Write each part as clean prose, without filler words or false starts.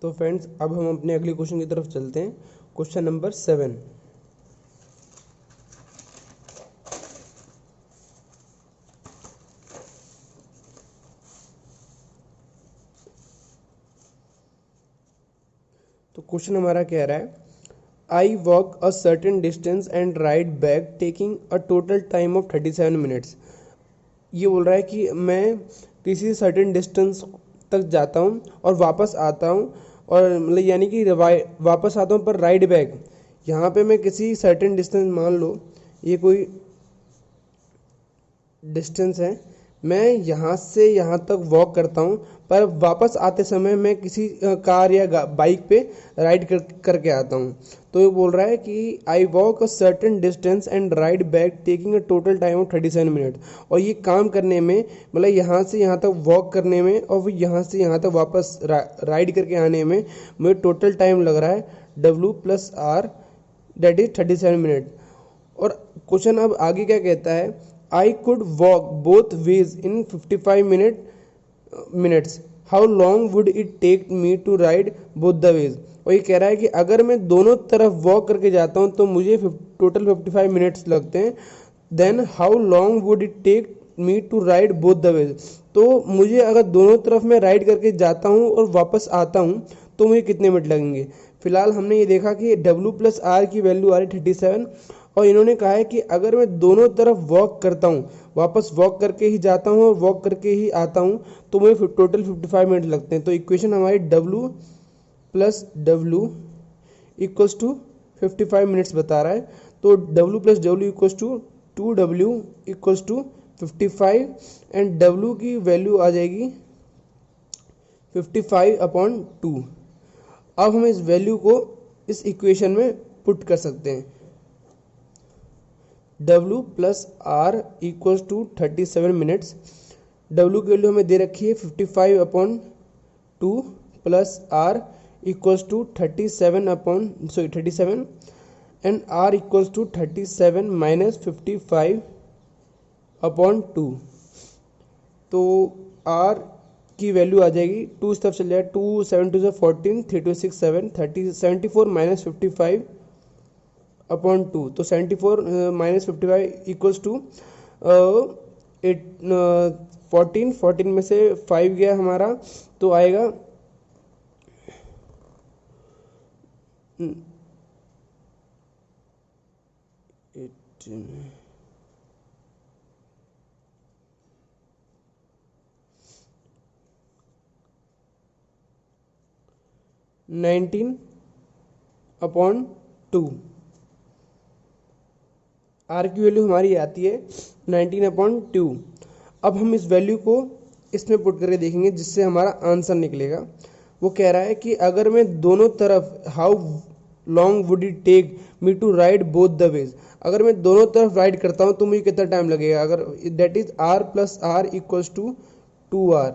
तो फ्रेंड्स अब हम अपने अगले क्वेश्चन की तरफ चलते हैं। Question number 7। तो क्वेश्चन हमारा कह रहा है, I walk a certain distance and ride back taking a total time of 37 minutes. ये बोल रहा है कि मैं किसी सर्टेन डिस्टेंस तक जाता हूँ और वापस आता हूँ, और मतलब यानी कि वापस आता हूँ पर राइड बैक। यहाँ पे मैं किसी सर्टेन डिस्टेंस, मान लो ये कोई डिस्टेंस है, मैं यहाँ से यहाँ तक वॉक करता हूँ, पर वापस आते समय मैं किसी कार या बाइक पे राइड करके आता हूँ। तो ये बोल रहा है कि I walk a certain distance and ride back taking a total time of 37 minute. और ये काम करने में, मतलब यहाँ से यहाँ तक वॉक करने में और फिर यहाँ से यहाँ तक वापस राइड करके आने में मुझे टोटल टाइम लग रहा है W+R, दैट इज 37 मिनट। और क्वेश्चन अब आगे क्या कहता है, I could walk both ways in 55 minutes, how long would it take me to ride both the ways. और ये कह रहा है कि अगर मैं दोनों तरफ वॉक करके जाता हूँ तो मुझे टोटल 55 मिनट्स लगते हैं, then how long would it take me to ride both the ways. तो मुझे अगर दोनों तरफ मैं राइड करके जाता हूँ और वापस आता हूँ तो मुझे कितने मिनट लगेंगे। फिलहाल हमने ये देखा कि W+R की वैल्यू आ रही 37, और इन्होंने कहा है कि अगर मैं दोनों तरफ वॉक करता हूँ, वापस वॉक करके ही जाता हूँ और वॉक करके ही आता हूँ, तो मुझे टोटल 55 मिनट लगते हैं। तो इक्वेशन हमारी W+W इक्वल्स टू 55 मिनट्स बता रहा है। तो W+W equals to 2W equals to 55, and W की वैल्यू आ जाएगी 55/2। अब हम इस वैल्यू को इस इक्वेशन में पुट कर सकते हैं। W+R equals to 37 minutes. W की वैल्यू हमें दे रखी है 55/2 plus R equals to 37 and R equals to 37 minus 55/2। तो R की वैल्यू आ जाएगी, 2 इस तरफ चल जाएगा, 2 7 2 14, 3 2 6 7 30 74 माइनस 55/2। तो 74 माइनस 55 इक्वल्स टू 14 में से 5 गया हमारा, तो आएगा 19/2। आर की वैल्यू हमारी आती है 19/2। अब हम इस वैल्यू को इसमें पुट करके देखेंगे जिससे हमारा आंसर निकलेगा। वो कह रहा है कि अगर मैं दोनों तरफ, how long would it take me to ride both the ways, अगर मैं दोनों तरफ राइड करता हूँ तो मुझे कितना टाइम लगेगा। अगर that is R+R equals to 2R,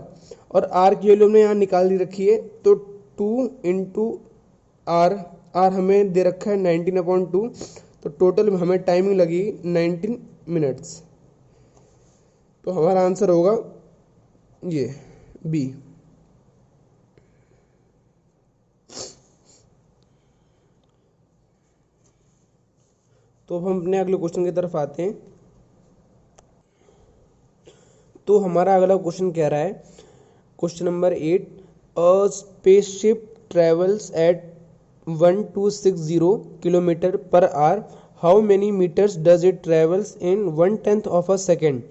और R की वैल्यू हमने यहाँ निकाल दी रखी है, तो 2 इंटू R, R हमें दे रखा है 19/2, तो टोटल हमें टाइमिंग लगी 19 मिनट्स। तो हमारा आंसर होगा ये बी। तो अब हम अपने अगले क्वेश्चन की तरफ आते हैं। तो हमारा अगला क्वेश्चन कह रहा है, question number 8, a spaceship travels at 1260 kilometre per hour, how many metres does it travels in 1/10 of a second.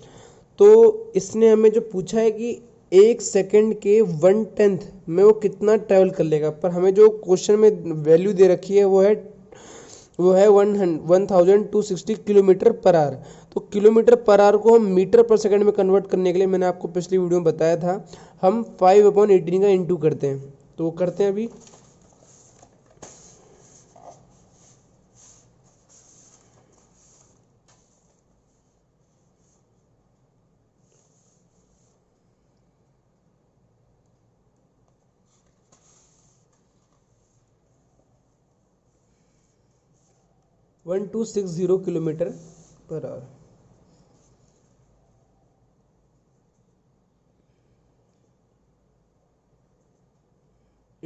तो इसने हमें जो पूछा है कि 1 सेकेंड के 1/10 में वो कितना ट्रेवल कर लेगा, पर हमें जो क्वेश्चन में वैल्यू दे रखी है वो है 1260 किलोमीटर पर आवर। तो किलोमीटर पर आवर को हम मीटर पर सेकंड में कन्वर्ट करने के लिए मैंने आपको पिछली वीडियो में बताया था, हम 5/18 का इंटू करते हैं। तो वो करते हैं अभी। One two six zero kilometre per our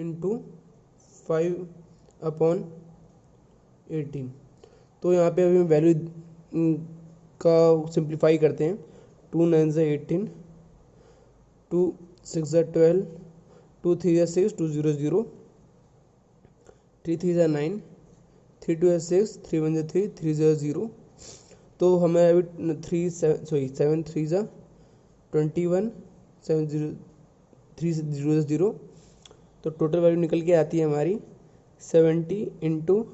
into 5/18। तो यहाँ पे अभी हम वैल्यू का सिंप्लीफाई करते हैं। 2 9 से 18, 2 6 से 12, 2 3 से 6, 2 0 0, 3 3 से 9, 3 2 से 6, 3 1 से 3, 3 0 0। तो हमें अभी 7 3 से 21, 7 0 3 से 0 0। तो टोटल वैल्यू निकल के आती है हमारी 70 इंटू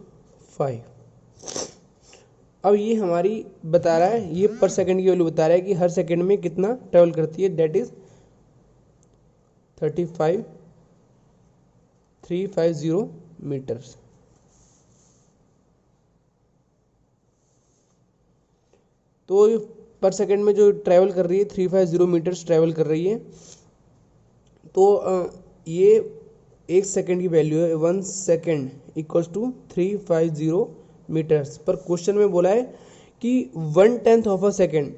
5। अब ये हमारी बता रहा है, ये पर सेकंड की वैल्यू बता रहा है कि हर सेकंड में कितना ट्रेवल करती है, दैट इज 35350 मीटर्स। तो पर सेकंड में जो ट्रैवल कर रही है 350 मीटर्स ट्रैवल कर रही है। तो ये एक सेकंड की वैल्यू है, 1 सेकंड इक्वल्स टू 350 मीटर्स। पर क्वेश्चन में बोला है कि 1/10 ऑफ अ सेकंड।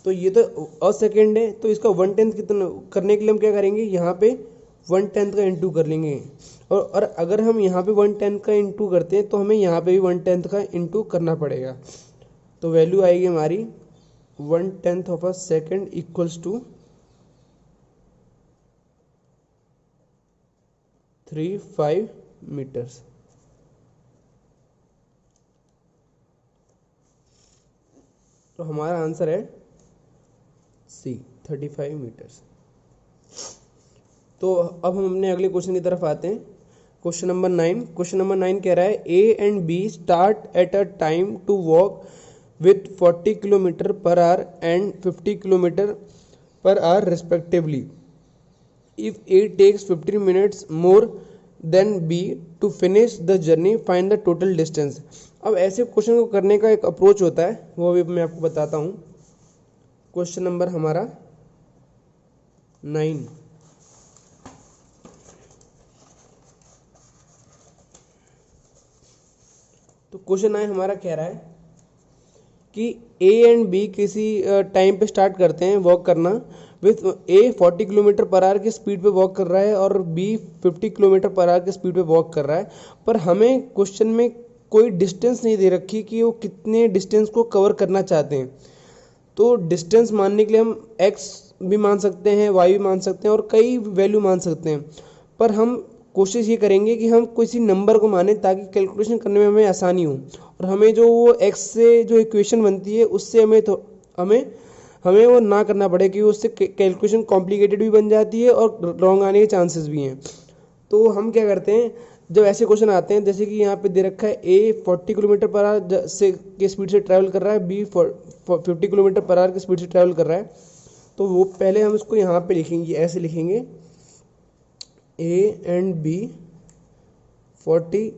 तो ये तो अ सेकंड है, तो इसका 1/10 कितना करने के लिए हम क्या करेंगे, यहाँ पे 1/10 का इंटू कर लेंगे। और अगर हम यहाँ पे 1/10 का इंटू करते हैं तो हमें यहाँ पे भी 1/10 का इंटू करना पड़ेगा। तो वैल्यू आएगी हमारी 1/10 of a second equals to 35 metres. तो हमारा आंसर है सी, 35 मीटर्स। तो अब हम अपने अगले क्वेश्चन की तरफ आते हैं। Question number 9। क्वेश्चन नंबर 9 कह रहा है A and B start at a time to walk with 40 kilometre per hour and 50 kilometre per hour respectively. If A takes 15 minutes more than B to finish the journey, find the total distance. अब ऐसे question को करने का एक approach होता है, वो भी मैं आपको बताता हूँ। क्वेश्चन नंबर हमारा 9। तो क्वेश्चन 9 हमारा कह रहा है कि ए एंड बी किसी टाइम पे स्टार्ट करते हैं वॉक करना with A 40 kilometre per hour की स्पीड पे वॉक कर रहा है और बी 50 किलोमीटर पर आवर की स्पीड पे वॉक कर रहा है। पर हमें क्वेश्चन में कोई डिस्टेंस नहीं दे रखी कि वो कितने डिस्टेंस को कवर करना चाहते हैं। तो डिस्टेंस मानने के लिए हम एक्स भी मान सकते हैं, वाई भी मान सकते हैं और कई वैल्यू मान सकते हैं। पर हम कोशिश ये करेंगे कि हम किसी नंबर को माने ताकि कैलकुलेशन करने में हमें आसानी हो और हमें जो वो एक्स से जो इक्वेशन बनती है उससे हमें वो ना करना पड़े कि उससे कैलकुलेशन कॉम्प्लिकेटेड भी बन जाती है और रॉन्ग आने के चांसेस भी हैं। तो हम क्या करते हैं, जब ऐसे क्वेश्चन आते हैं जैसे कि यहाँ पे दे रखा है ए 40 किलोमीटर पर आवर से की स्पीड से ट्रैवल कर रहा है, बी 50 किलोमीटर पर आवर की स्पीड से ट्रैवल कर रहा है, तो वो पहले हम इसको यहाँ पे लिखेंगे, ऐसे लिखेंगे A and B 40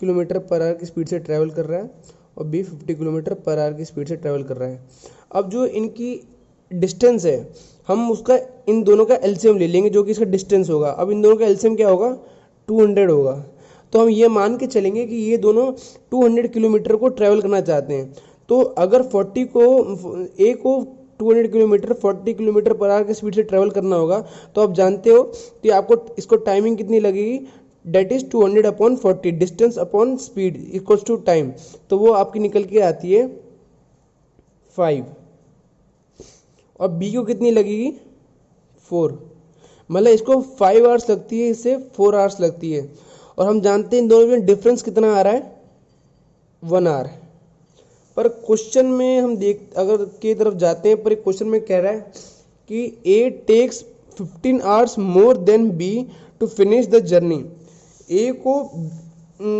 kilometre per hour की स्पीड से ट्रैवल कर रहा है और बी 50 किलोमीटर पर आवर की स्पीड से ट्रैवल कर रहा है। अब जो इनकी डिस्टेंस है हम उसका इन दोनों का एलसीएम ले लेंगे जो कि इसका डिस्टेंस होगा। अब इन दोनों का एलसीएम क्या होगा, 200 होगा। तो हम ये मान के चलेंगे कि ये दोनों 200 किलोमीटर को ट्रैवल करना चाहते हैं। तो अगर 40 को ए को 200 किलोमीटर 40 किलोमीटर पर आवर की स्पीड से ट्रैवल करना होगा, तो आप जानते हो कि आपको इसको टाइमिंग कितनी लगेगी, that is 200/40 distance upon speed equals to time. तो वो आपकी निकल के आती है 5। और बी को कितनी लगेगी 4, मतलब इसको 5 आवर्स लगती है, इससे 4 आवर्स लगती है। और हम जानते हैं इन दोनों में डिफरेंस कितना आ रहा है, 1 आवर। पर क्वेश्चन में हम अगर की तरफ जाते हैं, पर क्वेश्चन में कह रहा है कि A takes 15 hours more than B to finish the journey. A को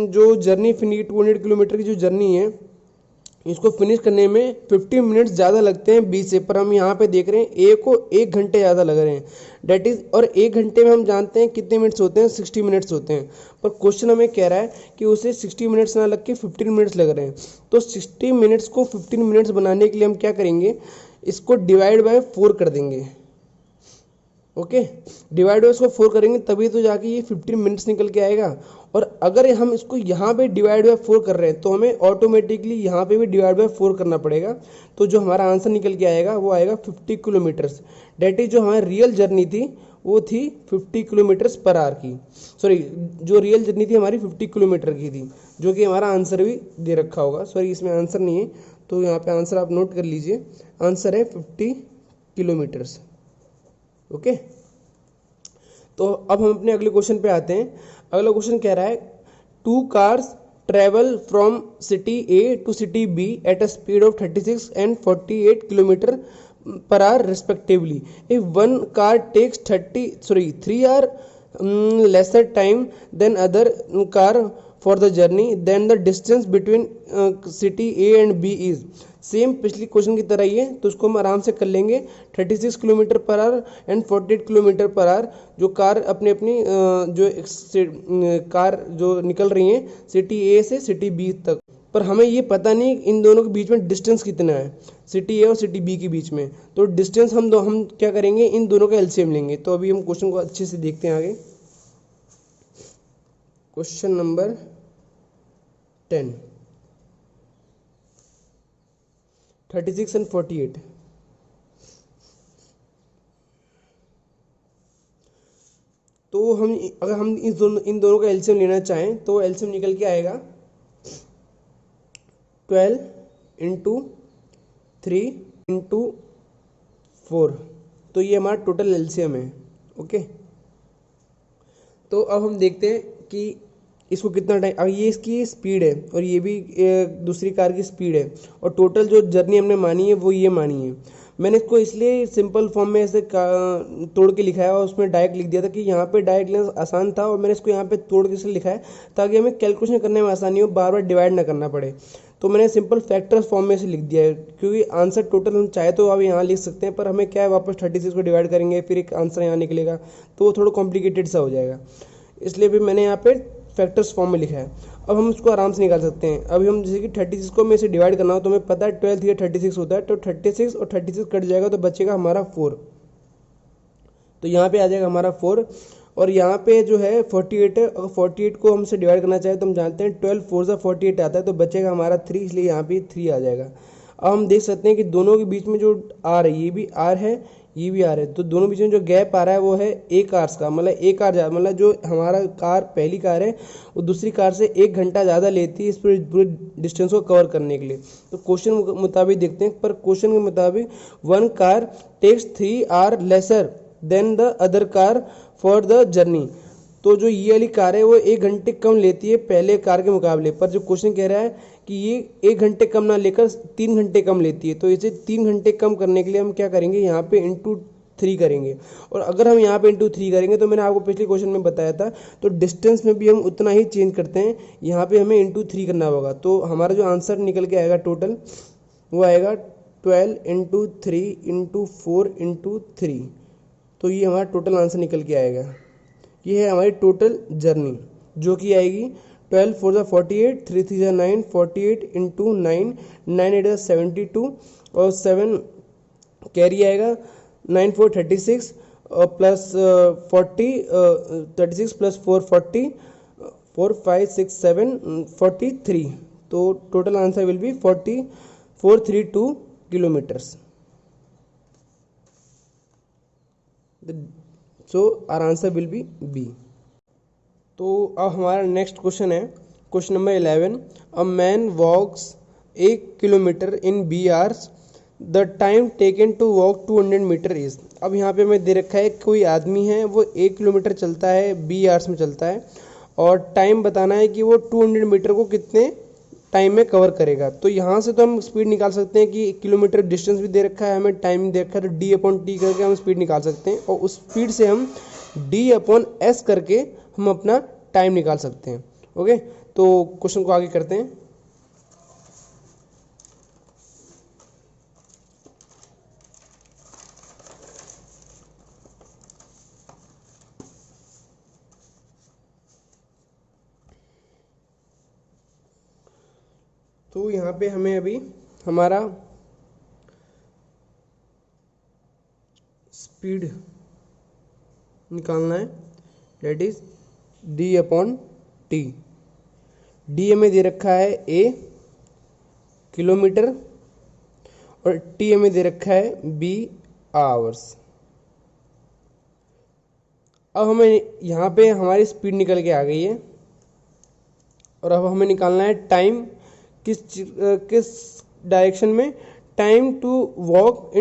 जो जर्नी 200 किलोमीटर की जो जर्नी है इसको फिनिश करने में 50 मिनट्स ज़्यादा लगते हैं बी से। पर हम यहाँ पे देख रहे हैं ए को 1 घंटे ज़्यादा लग रहे हैं, डेट इज। और 1 घंटे में हम जानते हैं कितने मिनट्स होते हैं, 60 मिनट्स होते हैं। पर क्वेश्चन हमें कह रहा है कि उसे 60 मिनट्स ना लग के 15 मिनट्स लग रहे हैं। तो 60 मिनट्स को 15 मिनट्स बनाने के लिए हम क्या करेंगे, इसको डिवाइड बाय 4 कर देंगे। ओके, डिवाइड बाय इसको 4 करेंगे तभी तो जाके ये 15 मिनट्स निकल के आएगा। और अगर हम इसको यहाँ पे डिवाइड बाय 4 कर रहे हैं तो हमें ऑटोमेटिकली यहाँ पे भी डिवाइड बाय 4 करना पड़ेगा। तो जो हमारा आंसर निकल के आएगा वो आएगा 50 किलोमीटर्स। डेट इज जो हमारी रियल जर्नी थी वो थी 50 किलोमीटर्स पर आवर की, सॉरी जो रियल जर्नी थी हमारी 50 किलोमीटर की थी, जो कि हमारा आंसर भी दे रखा होगा। सॉरी इसमें आंसर नहीं है, तो यहाँ पे आंसर आप नोट कर लीजिए, आंसर है 50 किलोमीटर्स। ओके, तो अब हम अपने अगले क्वेश्चन पे आते हैं। अगला क्वेश्चन कह रहा है two cars travel from city A to city B at a speed of 36 and 48 kilometre per hour respectively. If one car takes 3 hour lesser time than other car for the journey, then the distance between city A and B is same पिछली question की तरह ही है, तो उसको हम आराम से कर लेंगे। 36 kilometre per our and 48 kilometre per our जो कार अपनी अपनी कार जो निकल रही हैं सिटी ए से सिटी बी तक, पर हमें ये पता नहीं इन दोनों के बीच में डिस्टेंस कितना है, सिटी ए और सिटी बी के बीच में। तो डिस्टेंस हम क्या करेंगे, इन दोनों का एलसीएम लेंगे। तो अभी हम क्वेश्चन को अच्छे से देखते हैं आगे। Question number 10, 36 and 48। तो अगर हम इन दोनों का एलसीएम लेना चाहें तो एलसीएम निकल के आएगा 12 इंटू 3 इंटू 4, तो ये हमारा टोटल एलसीएम है। ओके, तो अब हम देखते हैं कि इसको कितना टाइम, अब ये इसकी स्पीड है और ये भी दूसरी कार की स्पीड है, और टोटल जो जर्नी हमने मानी है वो ये मानी है। मैंने इसको इसलिए सिंपल फॉर्म में ऐसे तोड़ के लिखा है और उसमें डायरेक्ट लिख दिया था कि यहाँ पे डायरेक्ट लेना आसान था, और मैंने इसको यहाँ पे तोड़ के इसलिए लिखा है ताकि हमें कैलकुलेशन करने में आसानी हो, बार बार डिवाइड ना करना पड़े। तो मैंने सिंपल फैक्टर्स फॉर्म में से लिख दिया है, क्योंकि आंसर टोटल हम चाहे तो अब यहाँ लिख सकते हैं, पर हमें क्या है वापस 36 को डिवाइड करेंगे फिर एक आंसर यहाँ निकलेगा, तो वो थोड़ा कॉम्प्लिकेटेड सा हो जाएगा, इसलिए भी मैंने यहाँ पे फैक्टर्स फॉर्म में लिखा है। अब हम इसको आराम से निकाल सकते हैं। अभी हम जैसे कि 36 को में से डिवाइड करना हो तो हमें पता है 12 3 36 होता है, तो 36 और 36 कट जाएगा तो बचेगा हमारा 4, तो यहाँ पे आ जाएगा हमारा 4, और यहाँ पे जो है 48 है, अगर 48 को हमसे डिवाइड करना चाहे तो हम जानते हैं 12 4 से 48 आता है, तो बचेगा हमारा 3, इसलिए यहाँ पे 3 आ जाएगा। अब हम देख सकते हैं कि दोनों के बीच में जो आर है, ये भी आर है ये भी आर है, तो दोनों बीच में जो गैप आ रहा है वो है एक आर्स का, मतलब एक आर मतलब जो हमारा कार पहली कार है वो दूसरी कार से 1 घंटा ज़्यादा लेती है इस पूरे डिस्टेंस को कवर करने के लिए। तो क्वेश्चन मुताबिक देखते हैं, पर क्वेश्चन के मुताबिक one car takes 3 hour lesser than the other car for the journey, तो जो ये वाली कार है वो 1 घंटे कम लेती है पहले कार के मुकाबले, पर जो क्वेश्चन कह रहा है कि ये 1 घंटे कम ना लेकर 3 घंटे कम लेती है, तो इसे 3 घंटे कम करने के लिए हम क्या करेंगे, यहाँ पे इंटू 3 करेंगे। और अगर हम यहाँ पे इंटू 3 करेंगे तो मैंने आपको पिछले क्वेश्चन में बताया था, तो डिस्टेंस में भी हम उतना ही चेंज करते हैं, यहाँ पे हमें इंटू 3 करना होगा। तो हमारा जो आंसर निकल के आएगा टोटल वो आएगा 12 इंटू 3 इंटू 4 इंटू 3, तो ये हमारा टोटल आंसर निकल के आएगा। ये है हमारी टोटल जर्नी, जो कि आएगी 12 4 48, 3 3 9, 48 इंटू 9, 9 8 72, और 7 कैरी आएगा, 9 4 36 प्लस 40 36 प्लस 4 40, 4 5 6 7 43, तो total answer will be 4432 kilometres. So our answer will be B. तो अब हमारा नेक्स्ट क्वेश्चन है question number 11, a man walks 1 kilometre in B hours, the time taken to walk 200 metre is. अब यहाँ पे हमें दे रखा है कोई आदमी है वो 1 किलोमीटर चलता है, बी आवर्स में चलता है, और टाइम बताना है कि वो 200 मीटर को कितने टाइम में कवर करेगा। तो यहाँ से तो हम स्पीड निकाल सकते हैं कि किलोमीटर डिस्टेंस भी दे रखा है, हमें टाइम दे रखा है, तो D/T करके हम स्पीड निकाल सकते हैं, और उस स्पीड से हम D/S करके हम अपना टाइम निकाल सकते हैं। ओके, तो क्वेश्चन को आगे करते हैं। तो यहाँ पे हमें अभी हमारा स्पीड निकालना है, डेट इज D/T। डी हमें दे रखा है A किलोमीटर, और T हमें दे रखा है B आवर्स। अब हमें यहाँ पे हमारी स्पीड निकल के आ गई है और अब हमें निकालना है टाइम किस डायरेक्शन में। Time to walk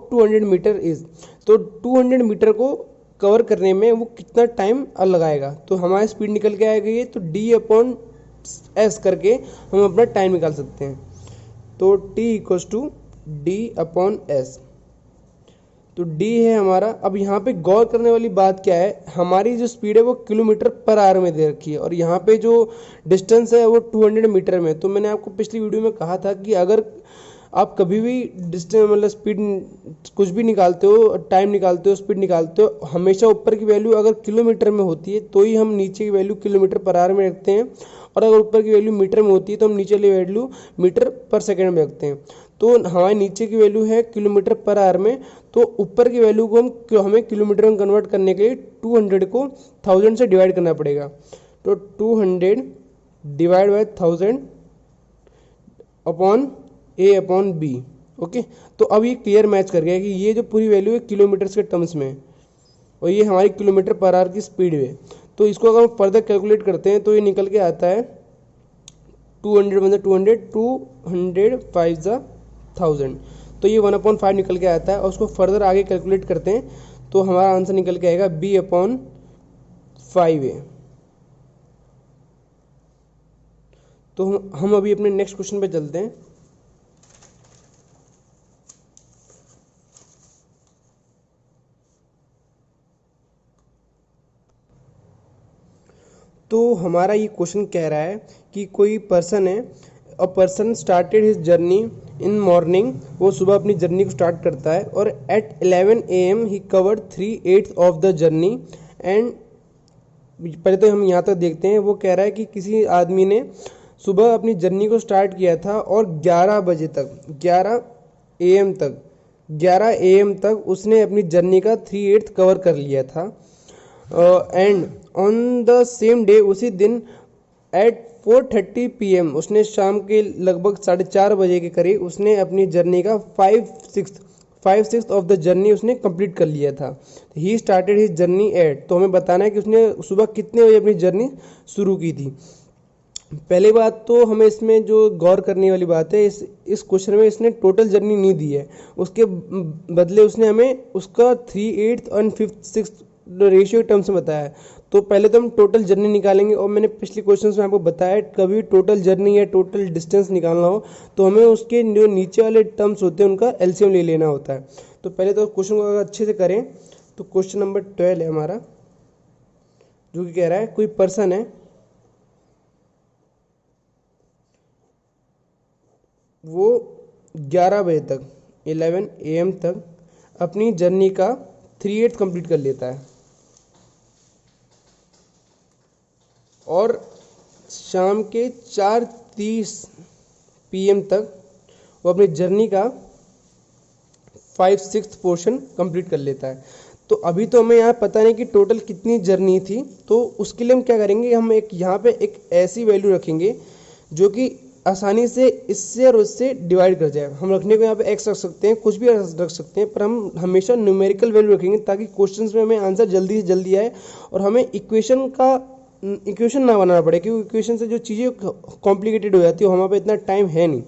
200 metre is, तो 200 मीटर को कवर करने में वो कितना टाइम लगाएगा। तो हमारी स्पीड निकल के आ गई है, तो d/s करके हम अपना टाइम निकाल सकते हैं। तो t = d/s, तो d है हमारा। अब यहाँ पे गौर करने वाली बात क्या है, हमारी जो स्पीड है वो किलोमीटर पर आवर में दे रखी है और यहाँ पे जो डिस्टेंस है वो 200 मीटर में। तो मैंने आपको पिछली वीडियो में कहा था कि अगर आप कभी भी डिस्टेंस मतलब स्पीड कुछ भी निकालते हो, टाइम निकालते हो, स्पीड निकालते हो, हमेशा ऊपर की वैल्यू अगर किलोमीटर में होती है तो ही हम नीचे की वैल्यू किलोमीटर पर आवर में रखते हैं, और अगर ऊपर की वैल्यू मीटर में होती है तो हम नीचे वाली वैल्यू मीटर पर सेकेंड में रखते हैं। तो हमारे नीचे की वैल्यू है किलोमीटर पर आवर में, तो ऊपर की वैल्यू को हमें किलोमीटर में कन्वर्ट करने के लिए 200 को 1000 से डिवाइड करना पड़ेगा। तो 200 divide by 1000 upon a/b। Okay, तो अब ये क्लियर मैच कर गया कि ये जो पूरी वैल्यू है किलोमीटर्स के टर्म्स में है और ये हमारी किलोमीटर पर आवर की स्पीड है। तो इसको अगर हम फर्दर कैलकुलेट करते हैं तो ये निकल के आता है 200 मतलब 200 5 1000, तो ये 1/5 निकल के आता है। और उसको फर्दर आगे कैलकुलेट करते हैं तो हमारा आंसर निकल के आएगा b/5 है। तो हम अभी अपने नेक्स्ट क्वेश्चन पे चलते हैं। तो हमारा ये क्वेश्चन कह रहा है कि कोई पर्सन है, a person started his journey in morning, वो सुबह अपनी जर्नी को स्टार्ट करता है और एट 11 AM ही covered 3/8 of the journey end. पहले तो हम यहाँ तक देखते हैं, वो कह रहा है कि किसी आदमी ने सुबह अपनी जर्नी को स्टार्ट किया था और 11 बजे तक 11 AM तक उसने अपनी जर्नी का 3/8 कवर कर लिया था। And on the same day, उसी दिन एट 4:30 PM उसने शाम के लगभग 4:30 बजे के करीब उसने अपनी जर्नी का 5/6 ऑफ द जर्नी उसने कंप्लीट कर लिया था। He started his journey at, तो हमें बताना है कि उसने सुबह कितने बजे अपनी जर्नी शुरू की थी। पहली बात तो हमें इसमें जो गौर करने वाली बात है, इस क्वेश्चन में इसने टोटल जर्नी नहीं दी है, उसके बदले उसने हमें उसका 3/8 और 5/6 रेशियो टर्म्स में बताया है। तो पहले तो हम टोटल जर्नी निकालेंगे, और मैंने पिछले क्वेश्चन में आपको बताया कभी टोटल जर्नी या टोटल डिस्टेंस निकालना हो तो हमें उसके जो नीचे वाले टर्म्स होते हैं उनका एलसीएम ले लेना होता है। तो पहले तो क्वेश्चन को अगर अच्छे से करें तो क्वेश्चन नंबर 12 है हमारा, जो कि कह रहा है कोई पर्सन है, वो 11 बजे तक 11 AM तक अपनी जर्नी का 3/8 कंप्लीट कर लेता है और शाम के 4:30 PM तक वो अपनी जर्नी का 5/6 पोर्शन कंप्लीट कर लेता है। तो अभी तो हमें यहाँ पता नहीं कि टोटल कितनी जर्नी थी, तो उसके लिए हम क्या करेंगे, हम एक यहाँ पे एक ऐसी वैल्यू रखेंगे जो कि आसानी से इससे और उससे डिवाइड कर जाए। हम रखने को यहाँ पे x रख सकते हैं, कुछ भी रख सकते हैं, पर हम हमेशा न्यूमेरिकल वैल्यू रखेंगे ताकि क्वेश्चंस में हमें आंसर जल्दी से जल्दी आए और हमें इक्वेशन ना बनाना पड़े, क्योंकि इक्वेशन से जो चीज़ें कॉम्प्लिकेटेड हो जाती है, हमारे पे इतना टाइम है नहीं।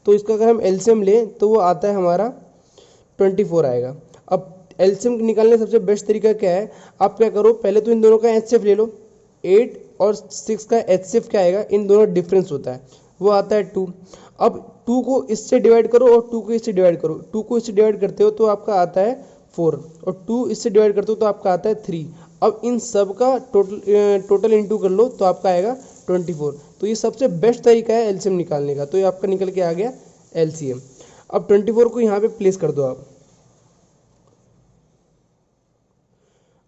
तो इसका अगर हम एलसीएम लें तो वो आता है हमारा 24 आएगा। अब एलसीएम निकालने सबसे बेस्ट तरीका क्या है, आप क्या करो, पहले तो इन दोनों का एचसीएफ ले लो। 8 और 6 का एचसीएफ क्या आएगा, इन दोनों डिफरेंस होता है, वो आता है 2। अब 2 को इससे डिवाइड करो और 2 को इससे डिवाइड करो। 2 को इससे डिवाइड करते हो तो आपका आता है 4 और 2 इससे डिवाइड करते हो तो आपका आता है 3। अब इन सब का टोटल इनटू कर लो तो आपका आएगा 24। तो ये सबसे बेस्ट तरीका है एलसीएम निकालने का। तो ये आपका निकल के आ गया एलसीएम। अब 24 को यहाँ पे प्लेस कर दो आप।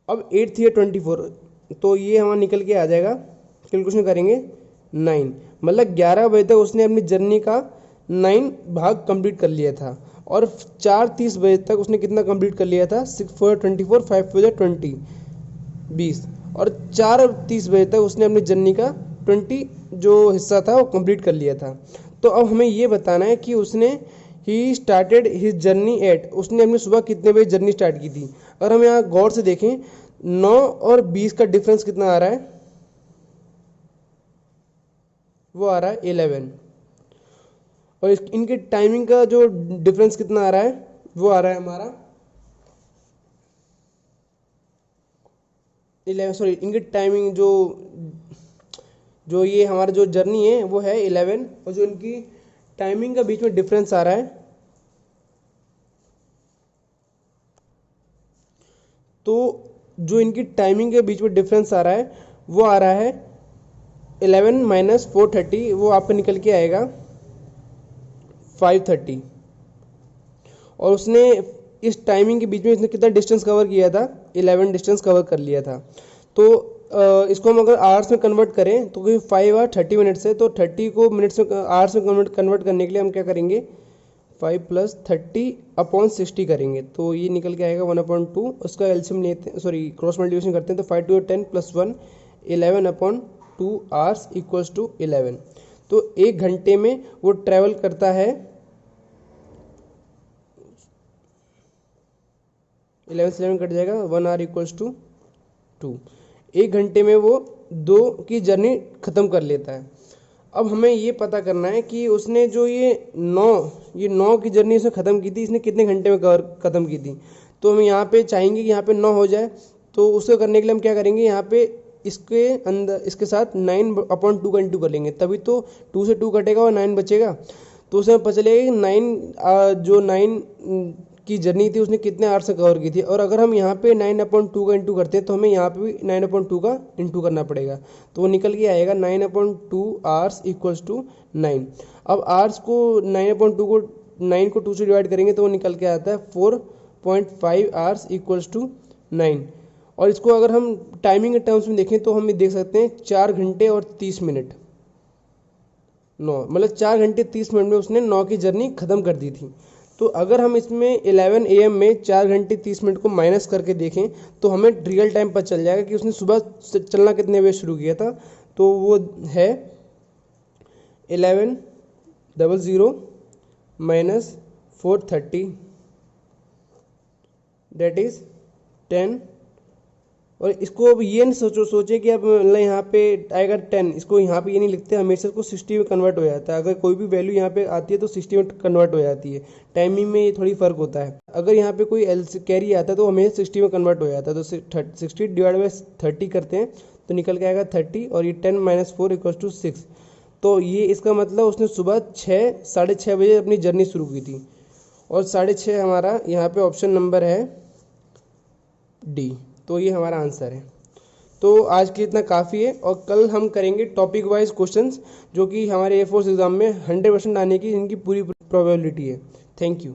अब 8 थी 24, तो ये हमारा निकल के आ जाएगा, कैलकुलेशन करेंगे 9, मतलब 11 बजे तक उसने अपनी जर्नी का 9 भाग कंप्लीट कर लिया था और 4:30 बजे तक उसने कितना कंप्लीट कर लिया था, 6 4 24 5 4 20 20, और 4:30 बजे तक उसने अपनी जर्नी का 20 जो हिस्सा था वो कंप्लीट कर लिया था। तो अब हमें ये बताना है कि उसने he started his journey at, उसने अपनी सुबह कितने बजे जर्नी स्टार्ट की थी। और हम यहाँ गौर से देखें 9 और 20 का डिफरेंस कितना आ रहा है, वो आ रहा है 11। और इनके टाइमिंग का जो डिफरेंस कितना आ रहा है, वो आ रहा है हमारा 11, सॉरी इनकी टाइमिंग जो ये हमारा जो जर्नी है वो है 11, और जो इनकी टाइमिंग का बीच में डिफरेंस आ रहा है, तो जो इनकी टाइमिंग के बीच में डिफरेंस आ रहा है वो आ रहा है 11 माइनस 430, वो आपका निकल के आएगा 530। और उसने इस टाइमिंग के बीच में इसने कितना डिस्टेंस कवर किया था, 11 डिस्टेंस कवर कर लिया था। तो इसको हम अगर आवर्स में कन्वर्ट करें तो 5 आवर 30 मिनट्स है, तो 30 को मिनट्स में आवर्स में कन्वर्ट करने के लिए हम क्या करेंगे, 5 प्लस 30 अपॉन 60 करेंगे, तो ये निकल के आएगा 1/2। उसका एलसीएम लेते हैं, सॉरी क्रॉस मल्टीप्लिकेशन करते हैं, तो 5 2 10 प्लस 1 11/2 आवर्स इक्वल्स टू 11। तो 1 घंटे में वो ट्रैवल करता है 11 से 11 कट जाएगा, 1 आवर इक्वल्स टू 2। 1 घंटे में वो 2 की जर्नी ख़त्म कर लेता है। अब हमें ये पता करना है कि उसने जो ये 9 की जर्नी उसने ख़त्म की थी, इसने कितने घंटे में ख़त्म की थी। तो हम यहाँ पे चाहेंगे कि यहाँ पे 9 हो जाए, तो उसको करने के लिए हम क्या करेंगे, यहाँ पे इसके अंदर इसके साथ 9/2 का इंटू कर लेंगे, तभी तो 2 से 2 कटेगा और 9 बचेगा। तो उसमें पता चलेगा कि 9 की जर्नी थी उसने कितने आवर्स से कवर की थी। और अगर हम यहाँ पे 9/2 का इंटू करते हैं तो हमें यहाँ पे भी 9/2 का इंटू करना पड़ेगा, तो वो निकल के आएगा 9/2 आवर्स इक्वल्स टू 9। अब आवर्स को 9/2 को 9 को 2 से डिवाइड करेंगे तो वो निकल के आता है 4.5 आवर्स इक्वल्स टू 9। और इसको अगर हम टाइमिंग के टर्म्स में देखें तो हम देख सकते हैं 4 घंटे और 30 मिनट 9, मतलब 4 घंटे 30 मिनट में उसने 9 की जर्नी ख़त्म कर दी थी। तो अगर हम इसमें 11 AM में 4 घंटे 30 मिनट को माइनस करके देखें तो हमें रियल टाइम पता चल जाएगा कि उसने सुबह चलना कितने बजे शुरू किया था। तो वो है 11:00 माइनस 430, दैट इज़ 10। और इसको अब ये नहीं सोचे कि अब मतलब यहाँ पे आएगा 10, इसको यहाँ पे ये नहीं लिखते, हमेशा इसको 60 में कन्वर्ट हो जाता है। अगर कोई भी वैल्यू यहाँ पे आती है तो 60 में कन्वर्ट हो जाती है। टाइमिंग में ये थोड़ी फ़र्क होता है। अगर यहाँ पे कोई एल कैरी आता है तो हमेशा 60 में कन्वर्ट हो जाता है। तो 60 डिवाइड बाई 30 करते हैं तो निकल के आएगा 30, और ये 10 माइनस 4 इक्वल्स टू 6। तो ये इसका मतलब उसने सुबह 6-6:30 बजे अपनी जर्नी शुरू की थी। और 6:30 हमारा यहाँ पे ऑप्शन नंबर है डी, तो ये हमारा आंसर है। तो आज के इतना काफ़ी है, और कल हम करेंगे टॉपिक वाइज क्वेश्चंस जो कि हमारे एयरफोर्स एग्ज़ाम में 100% आने की इनकी पूरी प्रोबेबिलिटी है। Thank you.